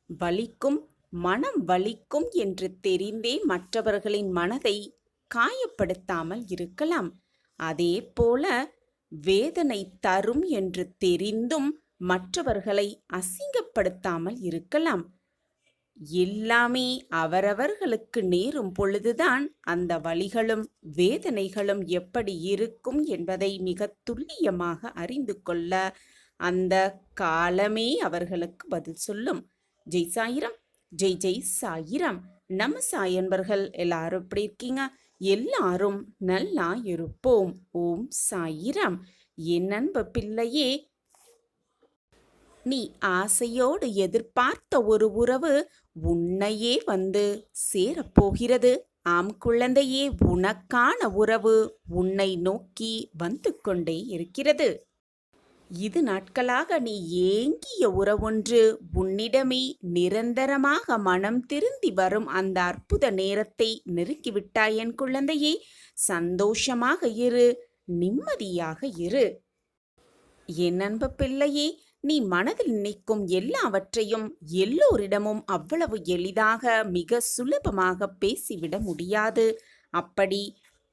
வலிக்கும், மனம் வலிக்கும் என்று தெரிந்தே மற்றவர்களின் மனதை காயப்படுத்தாமல் இருக்கலாம். அதேபோல வேதனை தரும் என்று தெரிந்தும் மற்றவர்களை அசிங்கப்படுத்தாமல் இருக்கலாம். எல்லாமே அவரவர்களுக்கு நேரும் பொழுதுதான் அந்த வலிகளும் வேதனைகளும் எப்படி இருக்கும் என்பதை மிக துல்லியமாக அறிந்து கொள்ள அந்த காலமே அவர்களுக்கு பதில் சொல்லும். ஜெய் சாயிரம், ஜெய் ஜெய் சாயிரம். நம்ம சாயன்பர்கள் எல்லாரும் எப்படி இருக்கீங்க? எல்லாரும் நல்லா இருப்போம். ஓம் சாயிரம். என் அன்பு பிள்ளையே, நீ ஆசையோடு எதிர்பார்த்த ஒரு உறவு உன்னையே வந்து சேரப்போகிறது. ஆம் குழந்தையே, உனக்கான உறவு உன்னை நோக்கி வந்து கொண்டே இருக்கிறது. இது நாட்களாக நீ ஏங்கிய உறவொன்று உன்னிடமே நிரந்தரமாக மனம் திருந்தி வரும் அந்த அற்புத நேரத்தை நெருக்கிவிட்டாய் என் குழந்தையே. சந்தோஷமாக இரு, நிம்மதியாக இரு. என் அன்பு பிள்ளையே, நீ மனதில் நினைக்கும் எல்லாவற்றையும் எல்லோரிடமும் அவ்வளவு எளிதாக மிக சுலபமாக பேசிவிட முடியாது. அப்படி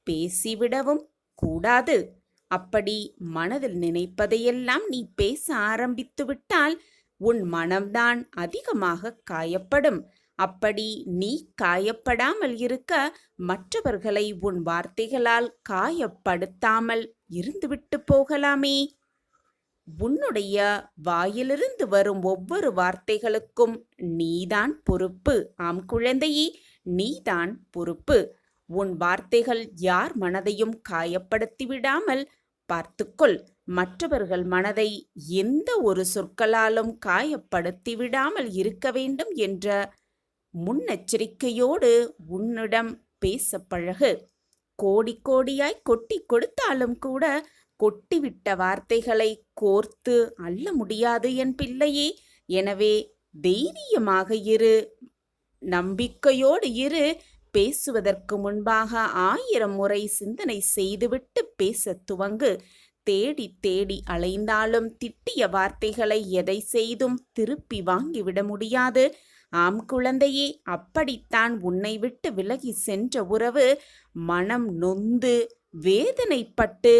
பேசிவிடவும் கூடாது. அப்படி மனதில் நினைப்பதையெல்லாம் நீ பேச ஆரம்பித்து விட்டால் உன் மனம்தான் அதிகமாக காயப்படும். அப்படி நீ காயப்படாமல் இருக்க மற்றவர்களை உன் வார்த்தைகளால் காயப்படுத்தாமல் இருந்துவிட்டு போகலாமே. உன்னுடைய வாயிலிருந்து வரும் ஒவ்வொரு வார்த்தைகளுக்கும் நீதான் பொறுப்பு. ஆம் குழந்தையே, நீதான் பொறுப்பு. உன் வார்த்தைகள் யார் மனதையும் காயப்படுத்தி விடாமல் பார்த்துக்கொள். மற்றவர்கள் மனதை எந்த ஒரு சொற்களாலும் காயப்படுத்தி விடாமல் இருக்க வேண்டும் என்ற முன்னெச்சரிக்கையோடு உன்னிடம் பேச பழகு. கோடி கோடியாய் கொட்டி கொடுத்தாலும் கூட கொட்டிவிட்ட வார்த்தைகளை கோர்த்து அள்ள முடியாது என் பிள்ளையே. எனவே தைரியமாக இரு, நம்பிக்கையோடு இரு. பேசுவதற்கு முன்பாக 1000 முறை சிந்தனை செய்துவிட்டு பேச துவங்கு. தேடி தேடி அலைந்தாலும் திட்டிய வார்த்தைகளை எதை செய்தும் திருப்பி வாங்கிவிட முடியாது. ஆம் குழந்தையே, அப்படித்தான் உன்னை விட்டு விலகி சென்ற உறவு மனம் நொந்து வேதனைப்பட்டு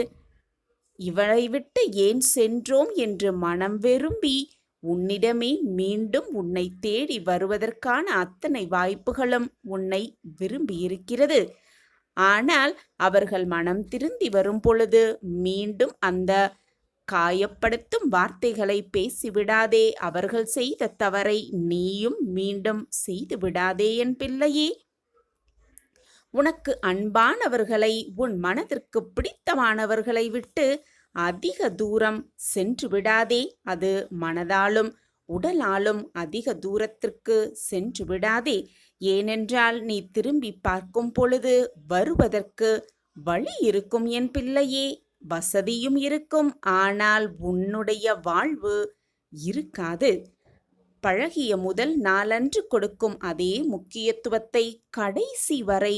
இவளை விட்டு ஏன் சென்றோம் என்று மனம் வெறும்பி உன்னிடமே மீண்டும் உன்னை தேடி வருவதற்கான அத்தனை வாய்ப்புகளும் உன்னை விரும்பியிருக்கிறது. ஆனால் அவர்கள் மனம் திருந்தி வரும் பொழுது மீண்டும் அந்த காயப்படுத்தும் வார்த்தைகளை பேசிவிடாதே. அவர்கள் செய்த தவறை நீயும் மீண்டும் செய்து விடாதே என் பிள்ளையே. உனக்கு அன்பானவர்களை, உன் மனதிற்கு பிடித்தமானவர்களை விட்டு அதிக தூரம் சென்று விடாதே. அது மனதாலும் உடலாலும் அதிக தூரத்திற்கு சென்று விடாதே. ஏனென்றால் நீ திரும்பி பார்க்கும் பொழுது வருவதற்கு வழி இருக்கும் என் பிள்ளையே, வசதியும் இருக்கும். ஆனால் உன்னுடைய வாழ்வு இருக்காது. பழகிய முதல் நாளன்று கொடுக்கும் அதே முக்கியத்துவத்தை கடைசி வரை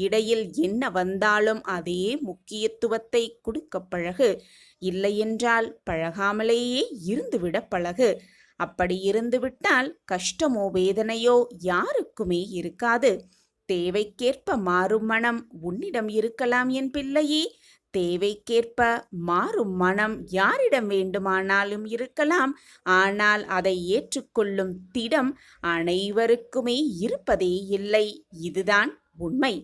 இடையில் என்ன வந்தாலும் அதே முக்கியத்துவத்தை கொடுக்க பழகு. இல்லையென்றால் பழகாமலேயே இருந்துவிட பழகு. அப்படி இருந்துவிட்டால் கஷ்டமோ வேதனையோ யாருக்குமே இருக்காது. தேவைக்கேற்ப மாறும் மனம் உன்னிடம் இருக்கலாம் என் பிள்ளையே. தேவைக்கேற்ப மாறும் மனம் யாரிடம் வேண்டுமானாலும் இருக்கலாம். ஆனால் அதை ஏற்றுக்கொள்ளும் திடம் அனைவருக்குமே இருப்பதே இல்லை. இதுதான் உண்மை.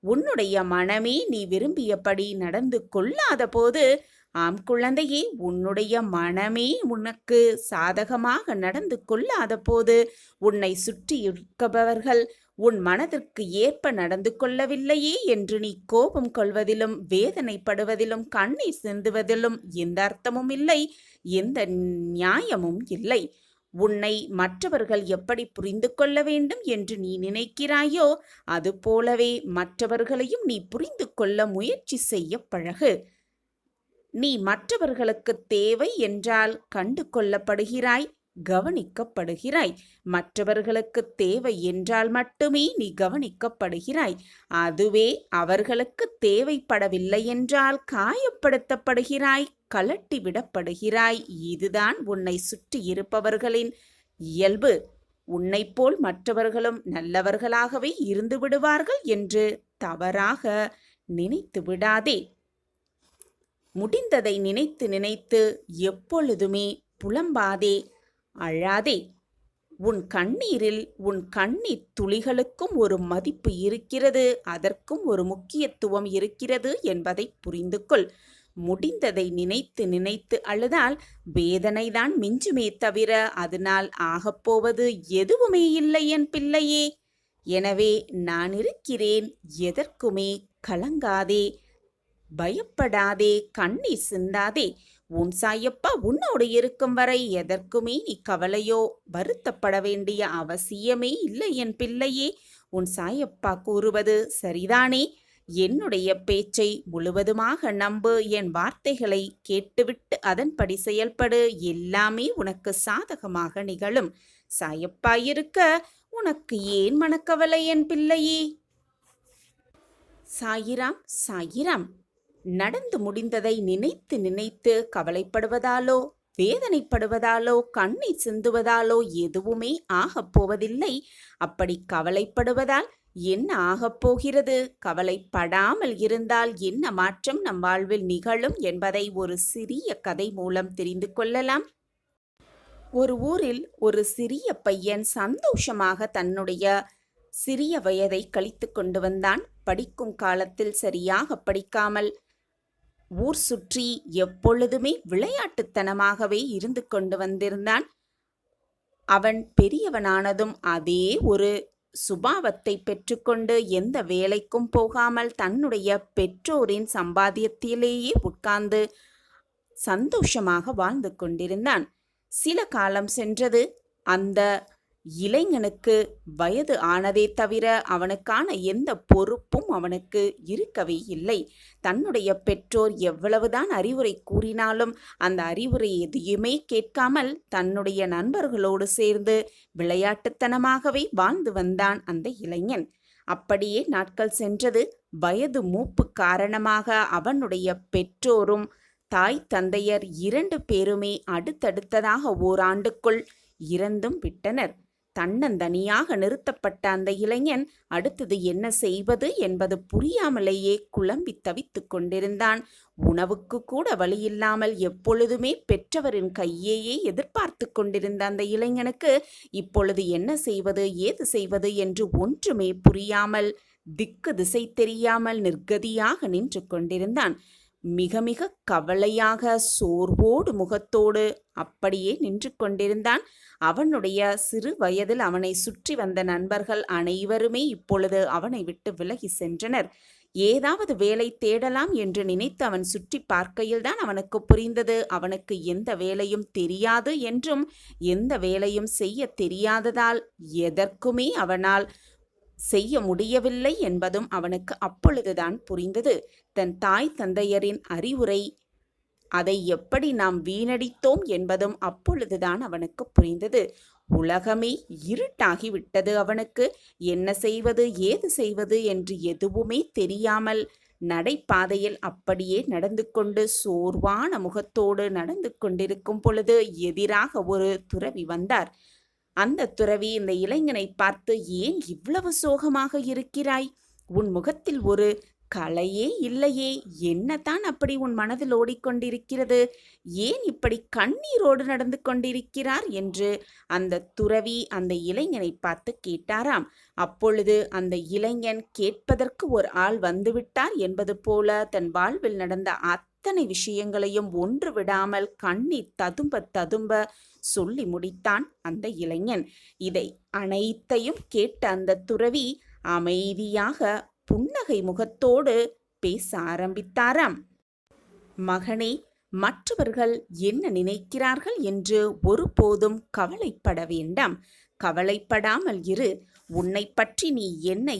உன்னுடைய மனமே நீ விரும்பியபடி நடந்து கொள்ளாத போது, ஆம் குழந்தையே, உன்னுடைய மனமே உனக்கு சாதகமாக நடந்து கொள்ளாத போது, உன்னை சுற்றி இருப்பவர்கள் உன் மனதிற்கு ஏற்ப நடந்து கொள்ளவில்லையே என்று நீ கோபம் கொள்வதிலும் வேதனைப்படுவதிலும் கண்ணீர் சிந்துவதிலும் எந்த அர்த்தமும் இல்லை, எந்த நியாயமும் இல்லை. உன்னை மற்றவர்கள் எப்படி புரிந்து கொள்ள வேண்டும் என்று நீ நினைக்கிறாயோ அதுபோலவே மற்றவர்களையும் நீ புரிந்து கொள்ள முயற்சி செய்ய பழகு. நீ மற்றவர்களுக்கு தேவை என்றால் கண்டு கொள்ளப்படுகிறாய், கவனிக்கப்படுகிறாய். மற்றவர்களுக்கு தேவை என்றால் மட்டுமே நீ கவனிக்கப்படுகிறாய். அதுவே அவர்களுக்கு தேவைப்படவில்லை என்றால் காயப்படுத்தப்படுகிறாய், கலட்டி விடப்படுகிறாய். இதுதான் உன்னை சுற்றி இருப்பவர்களின் இயல்பு. உன்னைப்போல் மற்றவர்களும் நல்லவர்களாகவே இருந்து விடுவார்கள் என்று தவறாக நினைத்து விடாதே. முடிந்ததை நினைத்து நினைத்து எப்பொழுதுமே புலம்பாதே, அழாதே. உன் கண்ணீரில் உன் கண்ணீர் துளிகளுக்கும் ஒரு மதிப்பு இருக்கிறது, அதற்கும் ஒரு முக்கியத்துவம் இருக்கிறது என்பதை புரிந்து கொள். முடிந்ததை நினைத்து நினைத்து அழுதால் வேதனைதான் மிஞ்சுமே தவிர அதனால் ஆகப்போவது எதுவுமே இல்லை என் பிள்ளையே. எனவே நான் இருக்கிறேன், எதற்குமே கலங்காதே, பயப்படாதே, கண்ணீர் சிந்தாதே. உன் சாயப்பா உன்னோடு இருக்கும் வரை எதற்குமே நீ கவலையோ வருத்தப்பட வேண்டிய அவசியமே இல்லை என் பிள்ளையே. உன் சாயப்பா கூறுவது சரிதானே? என்னுடைய பேச்சை முழுவதுமாக நம்பு, என் வார்த்தைகளை கேட்டுவிட்டு அதன்படி செயல்படு. எல்லாமே உனக்கு சாதகமாக நிகழும். சாயப்பா இருக்க உனக்கு ஏன் மனக்கவலை என் பிள்ளையே? சாயிராம் சாயிராம். நடந்து முடிந்ததை நினைத்து நினைத்து கவலைப்படுவதாலோ வேதனைப்படுவதாலோ கண்ணீர் சிந்துவதாலோ எதுவுமே ஆகப் போவதில்லை. அப்படி கவலைப்படுவதால் என்ன ஆகப் போகிறது? கவலைப்படாமல் இருந்தால் என்ன மாற்றம் நம் வாழ்வில் நிகழும் என்பதை ஒரு சிறிய கதை மூலம் தெரிந்து கொள்ளலாம். ஒரு ஊரில் ஒரு சிறிய பையன் சந்தோஷமாக தன்னுடைய சிறிய வயதை கழித்து கொண்டு வந்தான். படிக்கும் காலத்தில் சரியாக படிக்காமல் ஊர் சுற்றி எப்பொழுதுமே விளையாட்டுத்தனமாகவே இருந்து கொண்டு வந்திருந்தான். அவன் பெரியவனானதும் அதே ஒரு சுபாவத்தை பெற்றுக்கொண்டு எந்த வேலைக்கும் போகாமல் தன்னுடைய பெற்றோரின் சம்பாத்தியத்திலேயே உட்கார்ந்து சந்தோஷமாக வாழ்ந்து கொண்டிருந்தான். சில காலம் சென்றது. அந்த இளைஞனுக்கு வயது ஆனதே தவிர அவனுக்கான எந்த பொறுப்பும் அவனுக்கு இருக்கவே இல்லை. தன்னுடைய பெற்றோர் எவ்வளவுதான் அறிவுரை கூறினாலும் அந்த அறிவுரை எதையுமே கேட்காமல் தன்னுடைய நண்பர்களோடு சேர்ந்து விளையாட்டுத்தனமாகவே வாழ்ந்து வந்தான் அந்த இளைஞன். அப்படியே நாட்கள் சென்றது. வயது மூப்பு காரணமாக அவனுடைய பெற்றோரும் தாய் தந்தையர் 2 பேருமே அடுத்தடுத்ததாக ஓராண்டுக்குள் இறந்தும் விட்டனர். தன்னந்தனியாக நிறுத்தப்பட்ட அந்த இளைஞன் அடுத்தது என்ன செய்வது என்பது புரியாமலேயே குழம்பி தவித்து கொண்டிருந்தான். உணவுக்கு கூட வழியில்லாமல் எப்பொழுதுமே பெற்றவரின் கையையே எதிர்பார்த்து கொண்டிருந்த அந்த இளைஞனுக்கு இப்பொழுது என்ன செய்வது ஏது செய்வது என்று ஒன்றுமே புரியாமல் திக்கு திசை தெரியாமல் நிர்கதியாக நின்று கொண்டிருந்தான். மிக மிக கவலையாக சோர்வோடு முகத்தோடு அப்படியே நின்று கொண்டிருந்தான். அவனுடைய சிறு வயதில் அவனை சுற்றி வந்த நண்பர்கள் அனைவருமே இப்பொழுது அவனை விட்டு விலகி சென்றனர். ஏதாவது வேலை தேடலாம் என்று நினைத்து அவன் சுற்றி பார்க்கையில்தான் அவனுக்கு புரிந்தது அவனுக்கு எந்த வேலையும் தெரியாது என்றும், எந்த வேலையும் செய்ய தெரியாததால் எதற்குமே அவனால் செய்ய முடியவில்லை என்பதும் அவனுக்கு அப்பொழுதுதான் புரிந்தது. தன் தாய் தந்தையரின் அறிவுரை அதை எப்படி நாம் வீணடித்தோம் என்பதும் அப்பொழுதுதான் அவனுக்கு புரிந்தது. உலகமே இருட்டாகிவிட்டது அவனுக்கு. என்ன செய்வது ஏது செய்வது என்று எதுவுமே தெரியாமல் நடைபாதையில் அப்படியே நடந்து கொண்டு சோர்வான முகத்தோடு நடந்து கொண்டிருக்கும் பொழுது எதிராக ஒரு துறவி வந்தார். அந்த துறவி இந்த இளைஞனை பார்த்து, ஏன் இவ்வளவு சோகமாக இருக்கிறாய்? உன் முகத்தில் ஒரு கலையே இல்லையே, என்னதான் அப்படி உன் மனதில் ஓடிக்கொண்டிருக்கிறது? ஏன் இப்படி கண்ணீரோடு நடந்து கொண்டிருக்கிறார் என்று அந்த துறவி அந்த இளைஞனை பார்த்து கேட்டாராம். அப்பொழுது அந்த இளைஞன் கேட்பதற்கு ஒரு ஆள் வந்துவிட்டார் என்பது போல தன் வாழ்வில் நடந்த அத்தனை விஷயங்களையும் ஒன்று விடாமல் கண்ணீர் ததும்ப ததும்ப சொல்லி முடித்தான் அந்த இளைஞன். இதை அனைத்தையும் கேட்ட அந்த துறவி அமைதியாக புன்னகை முகத்தோடு பேச ஆரம்பித்தாராம். மகனே, மற்றவர்கள் என்ன நினைக்கிறார்கள் என்று ஒருபோதும் கவலைப்பட வேண்டாம். கவலைப்படாமல் இரு. உன்னை பற்றி நீ என்ன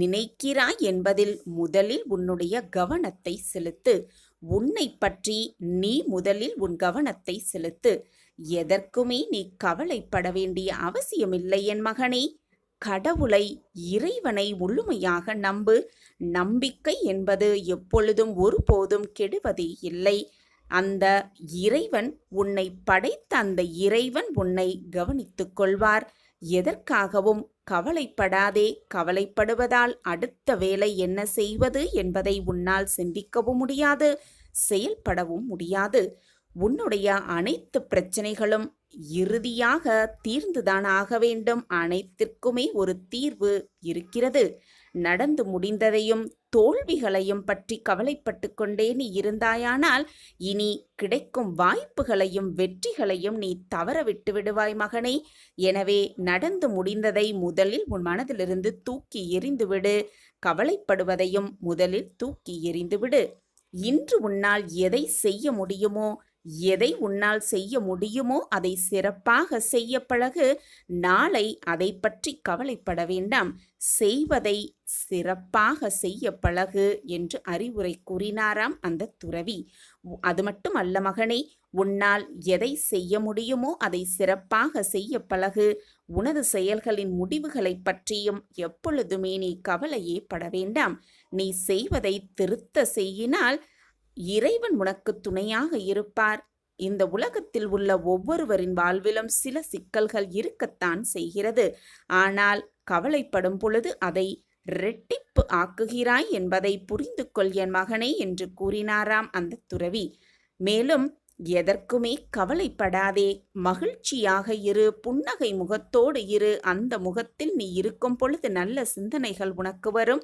நினைக்கிறாய் என்பதில் முதலில் உன்னுடைய கவனத்தை செலுத்து. உன்னை பற்றி நீ முதலில் உன் கவனத்தை செலுத்து. எதற்குமே நீ கவலைப்பட வேண்டிய அவசியமில்லை என் மகனே. கடவுளை, இறைவனை முழுமையாக நம்பு. நம்பிக்கை என்பது எப்பொழுதும் ஒருபோதும் கெடுவதே இல்லை. அந்த இறைவன் உன்னை படைத்த அந்த இறைவன் உன்னை கவனித்துக் கொள்வார். எதற்காகவும் கவலைப்படாதே. கவலைப்படுவதால் அடுத்த வேலை என்ன செய்வது என்பதை உன்னால் சிந்திக்கவும் முடியாது, செயல்படவும் முடியாது. உன்னுடைய அனைத்து பிரச்சனைகளும் இறுதியாக தீர்ந்துதான் ஆக வேண்டும். அனைத்திற்குமே ஒரு தீர்வு இருக்கிறது. நடந்து முடிந்ததையும் தோல்விகளையும் பற்றி கவலைப்பட்டு கொண்டே நீ இருந்தாயானால் இனி கிடைக்கும் வாய்ப்புகளையும் வெற்றிகளையும் நீ தவற விட்டு விடுவாய் மகனே. எனவே நடந்து முடிந்ததை முதலில் உன் மனதிலிருந்து தூக்கி எறிந்துவிடு. கவலைப்படுவதையும் முதலில் தூக்கி எறிந்துவிடு. இன்று உன்னால் எதை செய்ய முடியுமோ, எதை உன்னால் செய்ய முடியுமோ அதை சிறப்பாக செய்ய பழகு. நாளை அதை பற்றி கவலைப்பட வேண்டாம். செய்வதை சிறப்பாக செய்ய பழகு என்று அறிவுரை கூறினாராம் அந்த துறவி. அது மட்டும் அல்ல மகனே, உன்னால் எதை செய்ய முடியுமோ அதை சிறப்பாக செய்ய பழகு. உனது செயல்களின் முடிவுகளை பற்றியும் எப்பொழுதுமே நீ கவலையே பட வேண்டாம். நீ செய்வதை திருத்த செய்யினால் இறைவன் உனக்கு துணையாக இருப்பார். இந்த உலகத்தில் உள்ள ஒவ்வொருவரின் வாழ்விலும் சில சிக்கல்கள் இருக்கத்தான் செய்கிறது. ஆனால் கவலைப்படும் பொழுது அதை ரெட்டிப்பு ஆக்குகிறாய் என்பதை புரிந்து கொள் என் மகனே என்று கூறினாராம் அந்த துறவி. மேலும் எதற்குமே கவலைப்படாதே, மகிழ்ச்சியாக இரு, புன்னகை முகத்தோடு இரு. அந்த முகத்தில் நீ இருக்கும் பொழுது நல்ல சிந்தனைகள் உனக்கு வரும்.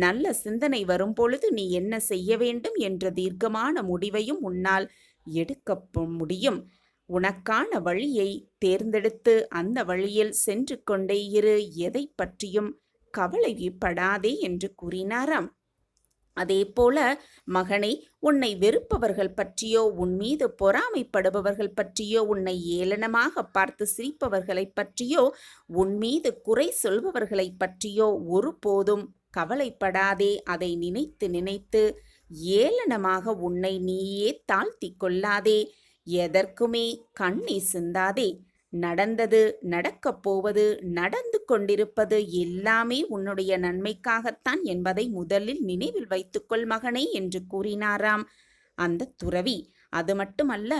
நல்ல சிந்தனை வரும் பொழுது நீ என்ன செய்ய வேண்டும் என்ற தீர்க்கமான முடிவையும் உன்னால் எடுக்க முடியும். உனக்கான வழியை தேர்ந்தெடுத்து அந்த வழியில் சென்று கொண்டே இரு. எதை பற்றியும் கவலைப்படாதே என்று கூறினாராம். அதே போல மகனை, உன்னை வெறுப்பவர்கள் பற்றியோ, உன் மீது பொறாமைப்படுபவர்கள் பற்றியோ, உன்னை ஏளனமாக பார்த்து சிரிப்பவர்களை பற்றியோ, உன் மீது குறை சொல்பவர்களை பற்றியோ ஒருபோதும் கவலைப்படாதே. அதை நினைத்து நினைத்து ஏளனமாக உன்னை நீயே தாழ்த்தி கொள்ளாதே. எதற்குமே கண்ணீர் சிந்தாதே. நடந்தது, நடக்கப் போவது, நடந்து கொண்டிருப்பது எல்லாமே உன்னுடைய நன்மைக்காகத்தான் என்பதை முதலில் நினைவில் வைத்துக்கொள் மகனே என்று கூறினாராம் அந்த துறவி. அது மட்டுமல்ல,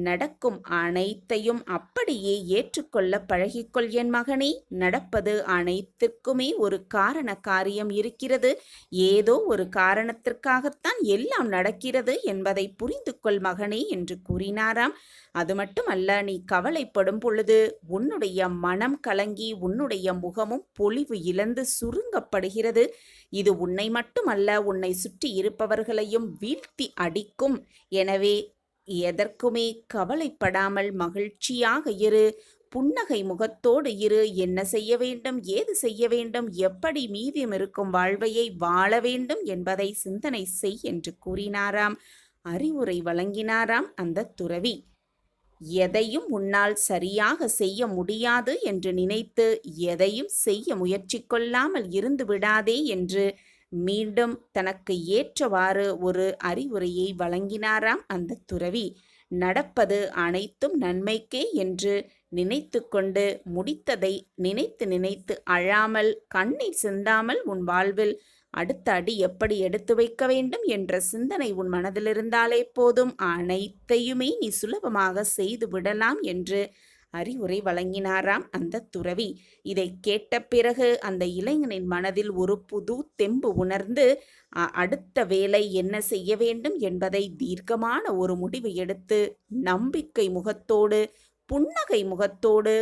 நடக்கும் அனைத்தையும் அப்படியே ஏற்றுக்கொள்ள பழகிக்கொள் என் மகனே. நடப்பது அனைத்திற்குமே ஒரு காரண காரியம் இருக்கிறது. ஏதோ ஒரு காரணத்திற்காகத்தான் எல்லாம் நடக்கிறது என்பதை புரிந்து கொள் மகனே என்று கூறினாராம். அது மட்டுமல்ல, நீ கவலைப்படும் பொழுது உன்னுடைய மனம் கலங்கி உன்னுடைய முகமும் பொலிவு இழந்து சுருங்கப்படுகிறது. இது உன்னை மட்டுமல்ல, உன்னை சுற்றி இருப்பவர்களையும் வீழ்த்தி அடிக்கும். எனவே எதற்குமே கவலைப்படாமல் மகிழ்ச்சியாக இரு, புன்னகை முகத்தோடு இரு. என்ன செய்ய வேண்டும், ஏது செய்ய வேண்டும், எப்படி மீதம் இருக்கும் வாழ்வையை வாழ வேண்டும் என்பதை சிந்தனை செய் என்று கூறினாராம். அறிவுரை வழங்கினாராம் அந்த துறவி. எதையும் உன்னால் சரியாக செய்ய முடியாது என்று நினைத்து எதையும் செய்ய முயற்சி கொள்ளாமல் இருந்து விடாதே என்று மீண்டும் தனக்கு ஏற்றவாறு ஒரு அறிவுரையை வழங்கினாராம் அந்த துறவி. நடப்பது அனைத்தும் நன்மைக்கே என்று நினைத்து கொண்டு முடித்ததை நினைத்து நினைத்து அழாமல் கண்ணீர் சிந்தாமல் உன் வாழ்வில் அடுத்த அடி எப்படி எடுத்து வைக்க வேண்டும் என்ற சிந்தனை உன் மனதில் இருந்தாலே போதும், அனைத்தையுமே நீ சுலபமாக செய்து விடலாம் என்று அறிவுரை வழங்கினாராம் அந்த துறவி. இதை கேட்ட பிறகு அந்த இளைஞனின் மனதில் ஒரு புது தெம்பு உணர்ந்து அடுத்த வேலை என்ன செய்ய வேண்டும் என்பதை தீர்க்கமான ஒரு முடிவு எடுத்து நம்பிக்கை முகத்தோடு புன்னகை முகத்தோடு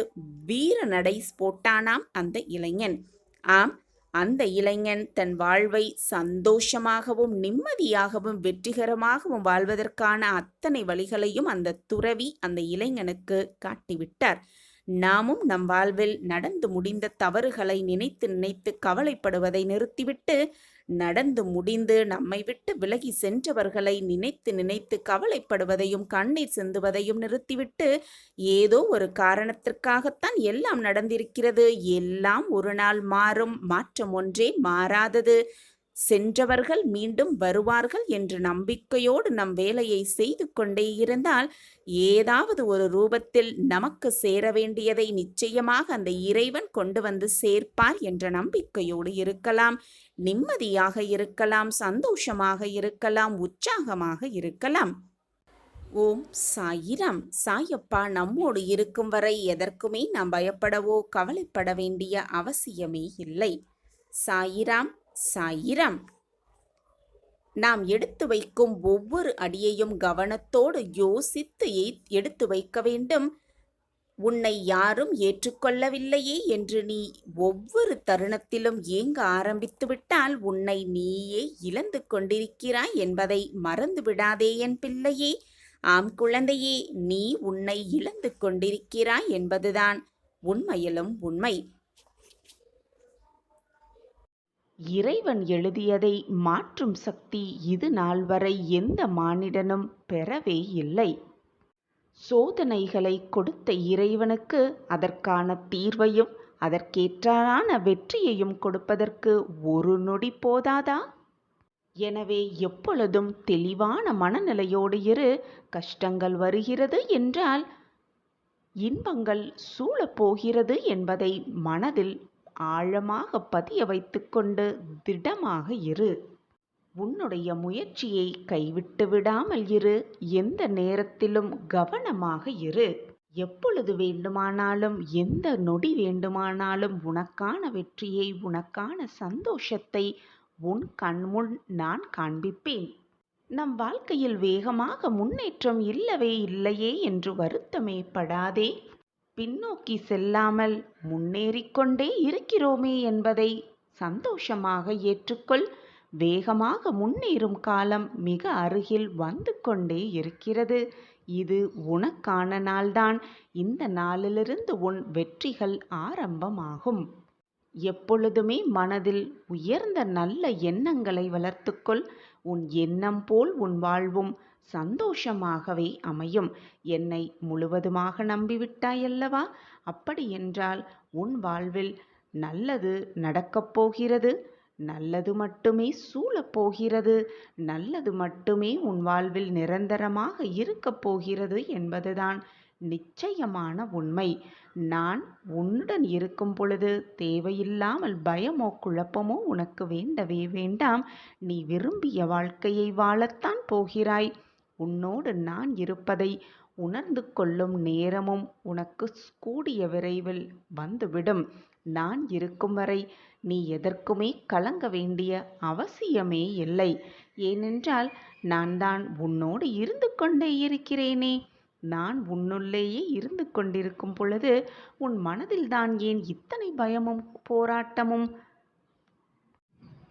வீர நடை போட்டானாம் அந்த இளைஞன். ஆம், அந்த இளைஞன் தன் வாழ்வை சந்தோஷமாகவும் நிம்மதியாகவும் வெற்றிகரமாகவும் வாழ்வதற்கான அத்தனை வழிகளையும் அந்த துறவி அந்த இளைஞனுக்கு காட்டிவிட்டார். நாமும் நம் வாழ்வில் நடந்து முடிந்த தவறுகளை நினைத்து நினைத்து கவலைப்படுவதை நிறுத்திவிட்டு, நடந்து முடிந்து நம்மை விட்டு விலகி சென்றவர்களை நினைத்து நினைத்து கவலைப்படுவதையும் கண்ணீர் சிந்துவதையும் நிறுத்திவிட்டு, ஏதோ ஒரு காரணத்திற்காகத்தான் எல்லாம் நடந்திருக்கிறது, எல்லாம் ஒரு நாள் மாறும், மாற்றம் ஒன்றே மாறாதது, சென்றவர்கள் மீண்டும் வருவார்கள் என்ற நம்பிக்கையோடு நம் வேலையை செய்து கொண்டே இருந்தால் ஏதாவது ஒரு ரூபத்தில் நமக்கு சேர வேண்டியதை நிச்சயமாக அந்த இறைவன் கொண்டு வந்து சேர்ப்பார் என்ற நம்பிக்கையோடு இருக்கலாம். நிம்மதியாக இருக்கலாம், சந்தோஷமாக இருக்கலாம், உற்சாகமாக இருக்கலாம். ஓம் சாயிராம். சாயப்பா நம்மோடு இருக்கும் வரை எதற்குமே நாம் பயப்படவோ கவலைப்பட வேண்டிய அவசியமே இல்லை. சாயிராம் சாயிராம். நாம் எடுத்து வைக்கும் ஒவ்வொரு அடியையும் கவனத்தோடு யோசித்து எடுத்து வைக்க வேண்டும். உன்னை யாரும் ஏற்றுக்கொள்ளவில்லையே என்று நீ ஒவ்வொரு தருணத்திலும் ஏங்க ஆரம்பித்து விட்டால் உன்னை நீயே இழந்து கொண்டிருக்கிறாய் என்பதை மறந்து விடாதே என் பிள்ளையே. ஆம் குழந்தையே, நீ உன்னை இழந்து கொண்டிருக்கிறாய் என்பதுதான் உண்மையிலும் உண்மை. இறைவன் எழுதியதை மாற்றும் சக்தி இது நாள் வரை எந்த மானிடனும் பெறவே இல்லை. சோதனைகளை கொடுத்த இறைவனுக்கு அதற்கான தீர்வையும் அதற்கேற்றான வெற்றியையும் கொடுப்பதற்கு ஒரு நொடி போதாதா? எனவே எப்பொழுதும் தெளிவான மனநிலையோடு இரு. கஷ்டங்கள் வருகிறது என்றால் இன்பங்கள் சூழப்போகிறது என்பதை மனதில் ஆழமாக பதிய வைத்துக்கொண்டு திடமாக இரு. உன்னுடைய முயற்சியை கைவிட்டு விடாமல் இரு. எந்த நேரத்திலும் கவனமாக இரு. எப்பொழுது வேண்டுமானாலும் எந்த நொடி வேண்டுமானாலும் உனக்கான வெற்றியை உனக்கான சந்தோஷத்தை உன் கண்முன் நான் காண்பிப்பேன். நம் வாழ்க்கையில் வேகமாக முன்னேற்றம் இல்லையே என்று வருத்தமே படாதே. பின்னோக்கி செல்லாமல் முன்னேறிக்கொண்டே இருக்கிறோமே என்பதை சந்தோஷமாக ஏற்றுக்கொள். வேகமாக முன்னேறும் காலம் மிக அருகில் வந்து கொண்டே இருக்கிறது. இது உனக்கான நாள்தான். இந்த நாளிலிருந்து உன் வெற்றிகள் ஆரம்பமாகும். எப்பொழுதுமே மனதில் உயர்ந்த நல்ல எண்ணங்களை வளர்த்துக்கொள். உன் எண்ணம் போல் உன் வாழ்வும் சந்தோஷமாகவே அமையும். என்னை முழுவதுமாக நம்பிவிட்டாயல்லவா? அப்படியென்றால் உன் வாழ்வில் நல்லது நடக்கப் போகிறது. நல்லது மட்டுமே சூழப்போகிறது. நல்லது மட்டுமே உன் வாழ்வில் நிரந்தரமாக இருக்கப் போகிறது என்பதுதான் நிச்சயமான உண்மை. நான் உன்னுடன் இருக்கும் பொழுது தேவையில்லாமல் பயமோ குழப்பமோ உனக்கு வேண்டவே வேண்டாம். நீ விரும்பிய வாழ்க்கையை வாழத்தான் போகிறாய். உன்னோடு நான் இருப்பதை உணர்ந்து கொள்ளும் நேரமும் உனக்கு கூடிய விரைவில் வந்துவிடும். நான் இருக்கும் வரை நீ எதற்குமே கலங்க வேண்டிய அவசியமே இல்லை. ஏனென்றால் நான் தான் உன்னோடு இருந்து கொண்டே இருக்கிறேனே. நான் உன்னுள்ளேயே இருந்து கொண்டிருக்கும் பொழுது உன் மனதில் தான் ஏன் இத்தனை பயமும் போராட்டமும்?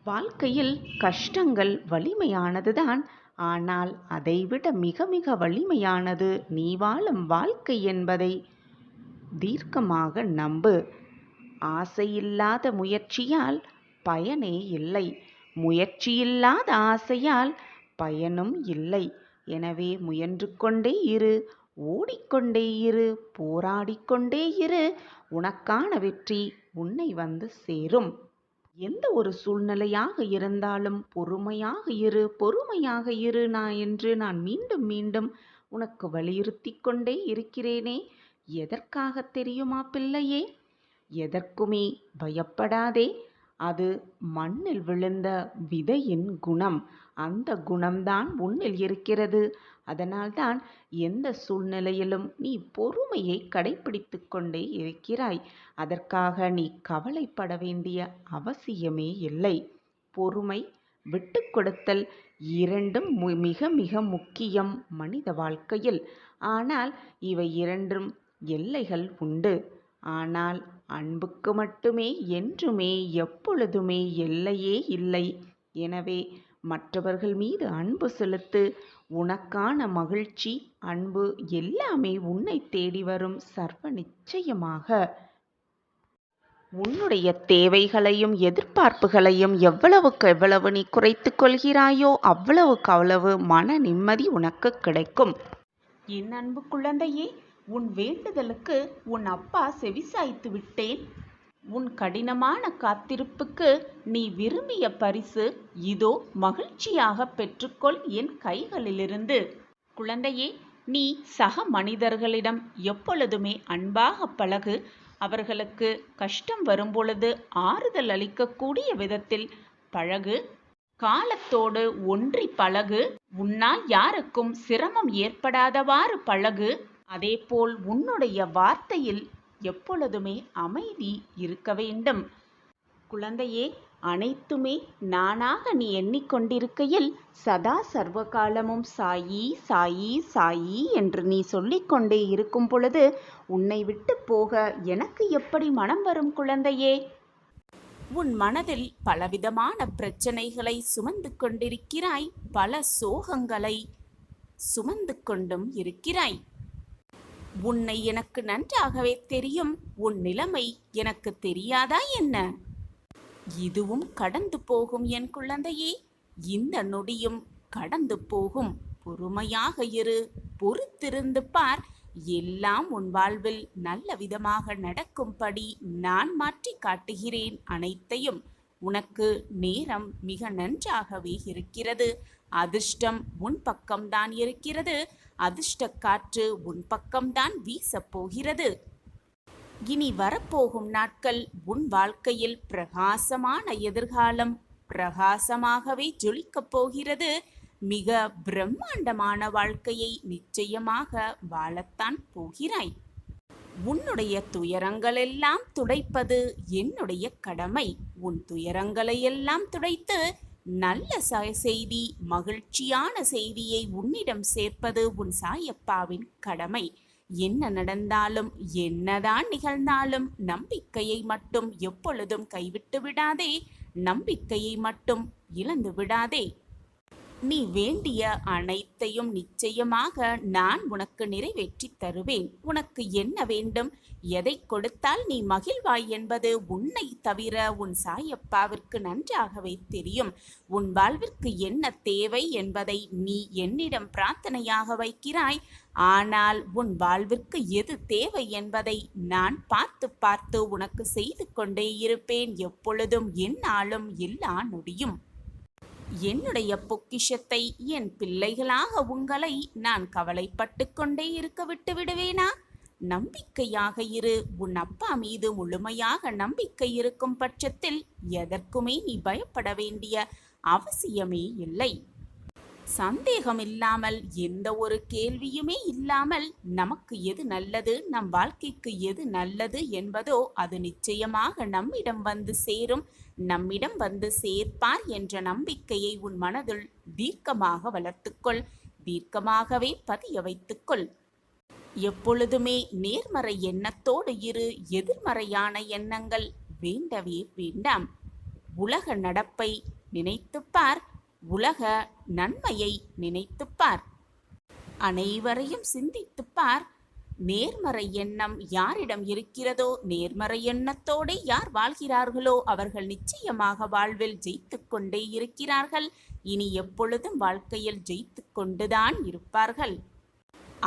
வாழ்க்கையில் கஷ்டங்கள் வலிமையானதுதான். ஆனால் அதைவிட மிக மிக வலிமையானது நீ வாழும் வாழ்க்கை என்பதை தீர்க்கமாக நம்பு. ஆசையில்லாத முயற்சியால் பயனே இல்லை. முயற்சியில்லாத ஆசையால் பயனும் இல்லை. எனவே முயன்று கொண்டே இரு. ஓடிக்கொண்டே இரு. போராடிக்கொண்டே இரு. உனக்கான வெற்றி உன்னை வந்து சேரும். எந்த ஒரு சூழ்நிலையாக இருந்தாலும் பொறுமையாக இரு. பொறுமையாக இரு என்று நான் மீண்டும் மீண்டும் உனக்கு வலியுறுத்தி கொண்டே இருக்கிறேனே. எதற்காக தெரியுமா பிள்ளையே? எதற்குமே பயப்படாதே. அது மண்ணில் விழுந்த விதையின் குணம். அந்த குணம்தான் உன்னில் இருக்கிறது. அதனால்தான் எந்த சூழ்நிலையிலும் நீ பொறுமையை கடைப்பிடித்து கொண்டே இருக்கிறாய். அதற்காக நீ கவலைப்பட வேண்டிய அவசியமே இல்லை. பொறுமை, விட்டு கொடுத்தல் இரண்டும் மிக மிக முக்கியம் மனித வாழ்க்கையில். ஆனால் இவை இரண்டும் எல்லைகள் உண்டு. ஆனால் அன்புக்கு மட்டுமே என்றுமே எப்பொழுதுமே எல்லையே இல்லை. எனவே மற்றவர்கள் மீது அன்பு செலுத்து. உனக்கான மகிழ்ச்சி, அன்பு எல்லாமே உன்னை தேடி வரும் சர்வ நிச்சயமாக. உன்னுடைய தேவைகளையும் எதிர்பார்ப்புகளையும் எவ்வளவுக்கு எவ்வளவு நீ குறைத்து கொள்கிறாயோ அவ்வளவுக்கு அவ்வளவு மன நிம்மதி உனக்கு கிடைக்கும். என் அன்பு குழந்தையே, உன் வேண்டுதலுக்கு உன் அப்பா செவிசாய்த்து விட்டேன். உன் கடினமான காத்திருப்புக்கு நீ விரும்பிய பரிசு இதோ மகிழ்ச்சியாக பெற்றுக்கொள் என் கைகளிலிருந்து. குழந்தையே, நீ சக மனிதர்களிடம் எப்பொழுதுமே அன்பாக பழகு. அவர்களுக்கு கஷ்டம் வரும்பொழுது ஆறுதல் அளிக்கக்கூடிய விதத்தில் பழகு. காலத்தோடு ஒன்றி பழகு. உன்னால் யாருக்கும் சிரமம் ஏற்படாதவாறு பழகு. அதேபோல் உன்னுடைய வார்த்தையில் எப்பொழுதுமே அமைதி இருக்க வேண்டும். குழந்தையே, அனைத்துமே நானாக நீ எண்ணிக்கொண்டிருக்கையில் சதா சர்வகாலமும் சாயி சாயி சாயி என்று நீ சொல்லிக்கொண்டே இருக்கும் பொழுது உன்னை விட்டு போக எனக்கு எப்படி மனம் வரும் குழந்தையே? உன் மனதில் பலவிதமான பிரச்சனைகளை சுமந்து கொண்டிருக்கிறாய். பல சோகங்களை சுமந்து கொண்டும் இருக்கிறாய். உன்னை எனக்கு நன்றாகவே தெரியும். உன் நிலைமை எனக்கு தெரியாதா என்ன? இதுவும் கடந்து போகும் என் குழந்தையே. இந்த நொடியும் கடந்து போகும். பொறுமையாக இரு, பொறுத்திருந்து பார். எல்லாம் உன் வாழ்வில் நல்ல விதமாக நடக்கும்படி நான் மாற்றி காட்டுகிறேன் அனைத்தையும். உனக்கு நேரம் மிக நன்றாகவே இருக்கிறது. அதிர்ஷ்டம் உன் பக்கம்தான் இருக்கிறது. அதிர்ஷ்ட காற்று உன் பக்கம்தான் வீசப் போகிறது. இனி வரப்போகும் நாட்கள் உன் வாழ்க்கையில் பிரகாசமான எதிர்காலம் பிரகாசமாகவே ஜொலிக்கப் போகிறது. மிக பிரம்மாண்டமான வாழ்க்கையை நிச்சயமாக வாழத்தான் போகிறாய். உன்னுடைய துயரங்களெல்லாம் துடைப்பது என்னுடைய கடமை. உன் துயரங்களையெல்லாம் துடைத்து நல்ல செய்தி, மகிழ்ச்சியான செய்தியை உன்னிடம் சேர்ப்பது உன் சாயப்பாவின் கடமை. என்ன நடந்தாலும் என்னதான் நிகழ்ந்தாலும் நம்பிக்கையை மட்டும் எப்பொழுதும் கைவிட்டு விடாதே. நம்பிக்கையை மட்டும் இழந்து விடாதே. நீ வேண்டிய அனைத்தையும் நிச்சயமாக நான் உனக்கு நிறைவேற்றி தருவேன். உனக்கு என்ன வேண்டும், எதை கொடுத்தால் நீ மகிழ்வாய் என்பது உன்னை தவிர உன் சாயப்பாவிற்கு நன்றாகவே தெரியும். உன் வாழ்விற்கு என்ன தேவை என்பதை நீ என்னிடம் பிரார்த்தனையாக வைக்கிறாய். ஆனால் உன் வாழ்விற்கு எது தேவை என்பதை நான் பார்த்து பார்த்து உனக்கு செய்து கொண்டே இருப்பேன். எப்பொழுதும் என்னாலும் எல்லா நொடியும். என்னுடைய பொக்கிஷத்தை, என் பிள்ளைகளாக உங்களை நான் கவலைப்பட்டு கொண்டே இருக்க விட்டு விடுவேனா? நம்பிக்கையாக இரு. உன் அப்பா மீது முழுமையாக நம்பிக்கை இருக்கும் பட்சத்தில் எதற்குமே நீ பயப்பட வேண்டிய அவசியமே இல்லை. சந்தேகம் இல்லாமல், எந்த ஒரு கேள்வியுமே இல்லாமல் நமக்கு எது நல்லது, நம் வாழ்க்கைக்கு எது நல்லது என்பதோ அது நிச்சயமாக நம்மிடம் வந்து சேரும். நம்மிடம் வந்து சேர்ப்பார் என்ற நம்பிக்கையை உன் மனதில் தீர்க்கமாக வளர்த்துக்கொள். தீர்க்கமாகவே பதிய வைத்துக்கொள். எப்பொழுதுமே நேர்மறை எண்ணத்தோடு இரு. எதிர்மறையான எண்ணங்கள் வேண்டவே வேண்டாம். உலக நடப்பை நினைத்துப்பார். உலக நன்மையை நினைத்துப்பார். அனைவரையும் சிந்தித்துப்பார். நேர்மறை எண்ணம் யாரிடம் இருக்கிறதோ, நேர்மறை எண்ணத்தோடு யார் வாழ்கிறார்களோ அவர்கள் நிச்சயமாக வாழ்வில் ஜெயித்து கொண்டே இருக்கிறார்கள். இனி எப்பொழுதும் வாழ்க்கையில் ஜெயித்து கொண்டுதான் இருப்பார்கள்.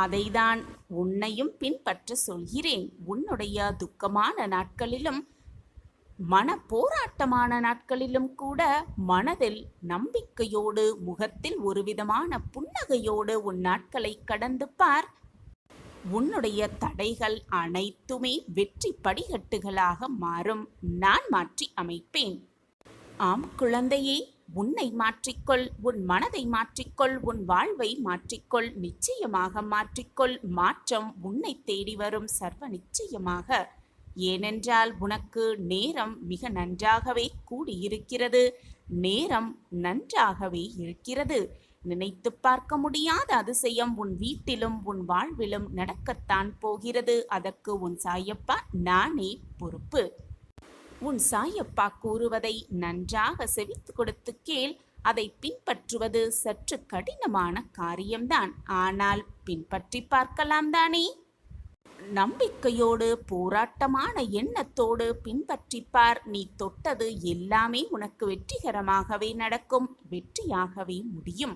அதைதான் உன்னையும் பின்பற்ற சொல்கிறேன். உன்னுடைய துக்கமான நாட்களிலும் மன போராட்டமான நாட்களிலும் கூட மனதில் நம்பிக்கையோடு, முகத்தில் ஒரு விதமான புன்னகையோடு உன் நாட்களை கடந்து பார். உன்னுடைய தடைகள் அனைத்துமே வெற்றி படிகட்டுகளாக மாறும். நான் மாற்றி அமைப்பேன். ஆம் குழந்தையே, உன்னை மாற்றிக்கொள். உன் மனதை மாற்றிக்கொள். உன் வாழ்வை மாற்றிக்கொள். நிச்சயமாக மாற்றிக்கொள். மாற்றம் உன்னை தேடி வரும் சர்வ நிச்சயமாக. ஏனென்றால் உனக்கு நேரம் மிக நன்றாகவே கூடியிருக்கிறது. நேரம் நன்றாகவே இருக்கிறது. நினைத்து பார்க்க முடியாத அதிசயம் உன் வீட்டிலும் உன் வாழ்விலும் நடக்கத்தான் போகிறது. அதற்கு உன் சாயப்பா நானே பொறுப்பு. உன் சாயப்பா கூறுவதை நன்றாக செவித்து கொடுத்து கேள். அதை பின்பற்றுவது சற்று கடினமான காரியம்தான். ஆனால் பின்பற்றி பார்க்கலாம் தானே? நம்பிக்கையோடு, போராட்டமான எண்ணத்தோடு பின்பற்றிப்பார். நீ தொட்டது எல்லாமே உனக்கு வெற்றிகரமாகவே நடக்கும். வெற்றியாகவே முடியும்.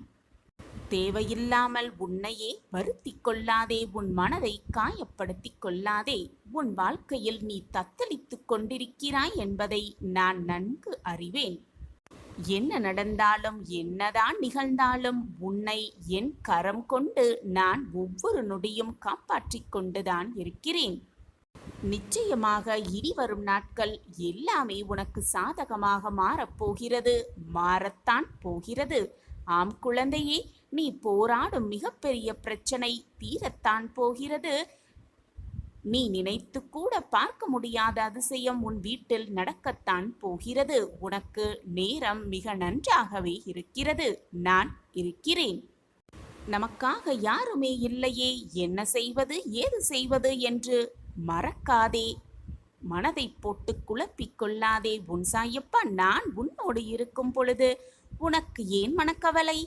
தேவையில்லாமல் உன்னையே வருத்தி கொள்ளாதே. உன் மனதை காயப்படுத்தி கொள்ளாதே. உன் வாழ்க்கையில் நீ தத்தளித்து கொண்டிருக்கிறாய் என்பதை நான் நன்கு அறிவேன். என்ன நடந்தாலும், என்னதான் நிகழ்ந்தாலும் உன்னை என் கரம் கொண்டு நான் ஒவ்வொரு நொடியும் காப்பாற்றிக் கொண்டுதான் இருக்கிறேன். நிச்சயமாக இனி வரும் நாட்கள் எல்லாமே உனக்கு சாதகமாக மாறப்போகிறது, மாறத்தான் போகிறது. ஆம் குழந்தையே, நீ போராடும் மிகப்பெரிய பிரச்சனை தீரத்தான் போகிறது. நீ நினைத்து கூட பார்க்க முடியாத அதிசயம் உன் வீட்டில் நடக்கத்தான் போகிறது. உனக்கு நேரம் மிக நன்றாகவே இருக்கிறது. நான் இருக்கிறேன். நமக்காக யாருமே இல்லையே, என்ன செய்வது ஏது செய்வது என்று மறக்காதே. மனதை போட்டு குழப்பிக் கொள்ளாதே. உன் சாயப்பா நான் உன்னோடு இருக்கும் பொழுது உனக்கு ஏன் மனக்கவலை?